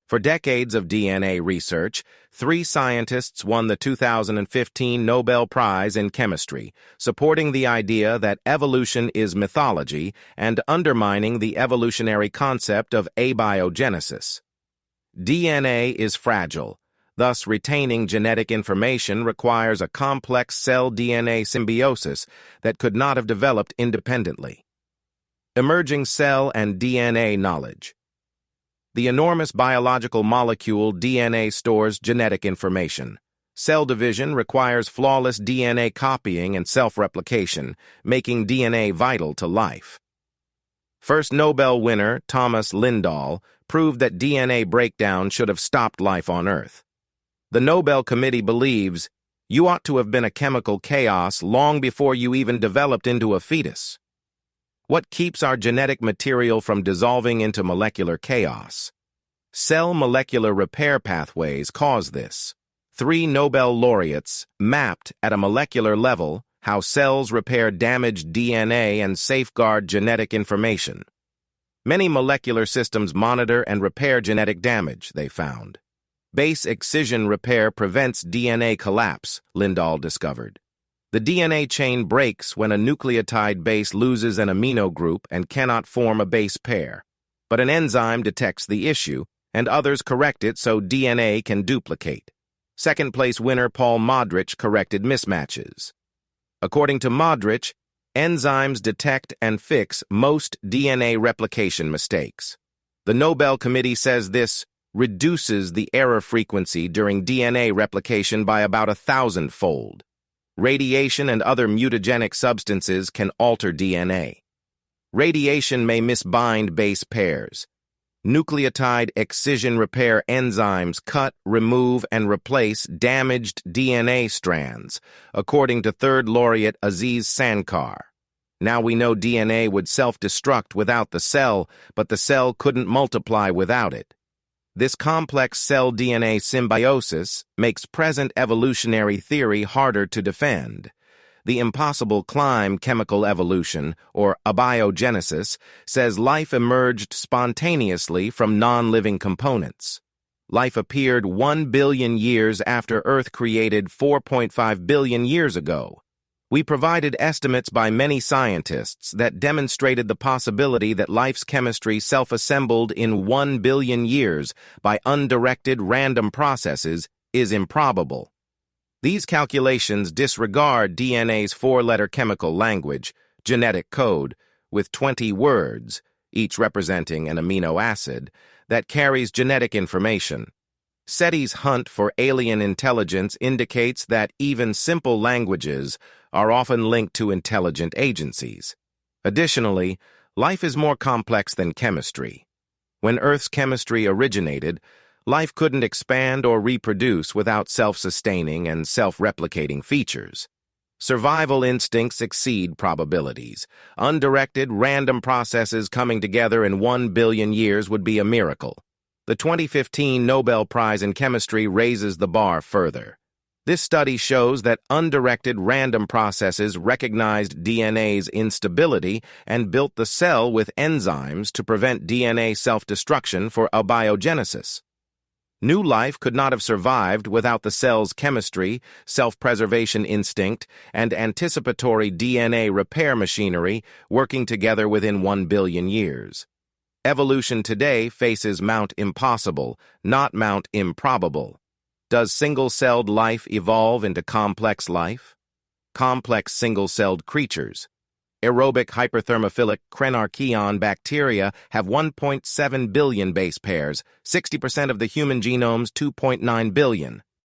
For decades of DNA research, 3 scientists won the 2015 Nobel Prize in Chemistry, supporting the idea that evolution is mythology and undermining the evolutionary concept of abiogenesis. DNA is fragile. Thus, retaining genetic information requires a complex cell DNA symbiosis that could not have developed independently. Emerging cell and DNA knowledge. The enormous biological molecule DNA stores genetic information. Cell division requires flawless DNA copying and self-replication, making DNA vital to life. First Nobel winner, Thomas Lindahl, proved that DNA breakdown should have stopped life on Earth. The Nobel Committee believes you ought to have been a chemical chaos long before you even developed into a fetus. What keeps our genetic material from dissolving into molecular chaos? Cell molecular repair pathways cause this. 3 Nobel laureates mapped at a molecular level how cells repair damaged DNA and safeguard genetic information. Many molecular systems monitor and repair genetic damage, they found. Base excision repair prevents DNA collapse, Lindahl discovered. The DNA chain breaks when a nucleotide base loses an amino group and cannot form a base pair. But an enzyme detects the issue, and others correct it so DNA can duplicate. Second-place winner Paul Modrich corrected mismatches. According to Modrich, enzymes detect and fix most DNA replication mistakes. The Nobel Committee says this reduces the error frequency during DNA replication by about 1,000-fold. Radiation and other mutagenic substances can alter DNA. Radiation may misbind base pairs. Nucleotide excision repair enzymes cut, remove, and replace damaged DNA strands, according to third laureate Aziz Sankar. Now we know DNA would self-destruct without the cell, but the cell couldn't multiply without it. This complex cell-DNA symbiosis makes present evolutionary theory harder to defend. The impossible climb chemical evolution, or abiogenesis, says life emerged spontaneously from non-living components. Life appeared 1 billion years after Earth created 4.5 billion years ago. We provided estimates by many scientists that demonstrated the possibility that life's chemistry self-assembled in 1 billion years by undirected random processes is improbable. These calculations disregard DNA's 4-letter chemical language, genetic code, with 20 words, each representing an amino acid, that carries genetic information. SETI's hunt for alien intelligence indicates that even simple languages are often linked to intelligent agencies. Additionally, life is more complex than chemistry. When Earth's chemistry originated, life couldn't expand or reproduce without self-sustaining and self-replicating features. Survival instincts exceed probabilities. Undirected, random processes coming together in 1 billion years would be a miracle. The 2015 Nobel Prize in Chemistry raises the bar further. This study shows that undirected random processes recognized DNA's instability and built the cell with enzymes to prevent DNA self-destruction for abiogenesis. New life could not have survived without the cell's chemistry, self-preservation instinct, and anticipatory DNA repair machinery working together within 1 billion years. Evolution today faces Mount Impossible, not Mount Improbable. Does single-celled life evolve into complex life? Complex single-celled creatures. Aerobic hyperthermophilic Crenarchaeon bacteria have 1.7 billion base pairs, 60% of the human genome's 2.9 billion.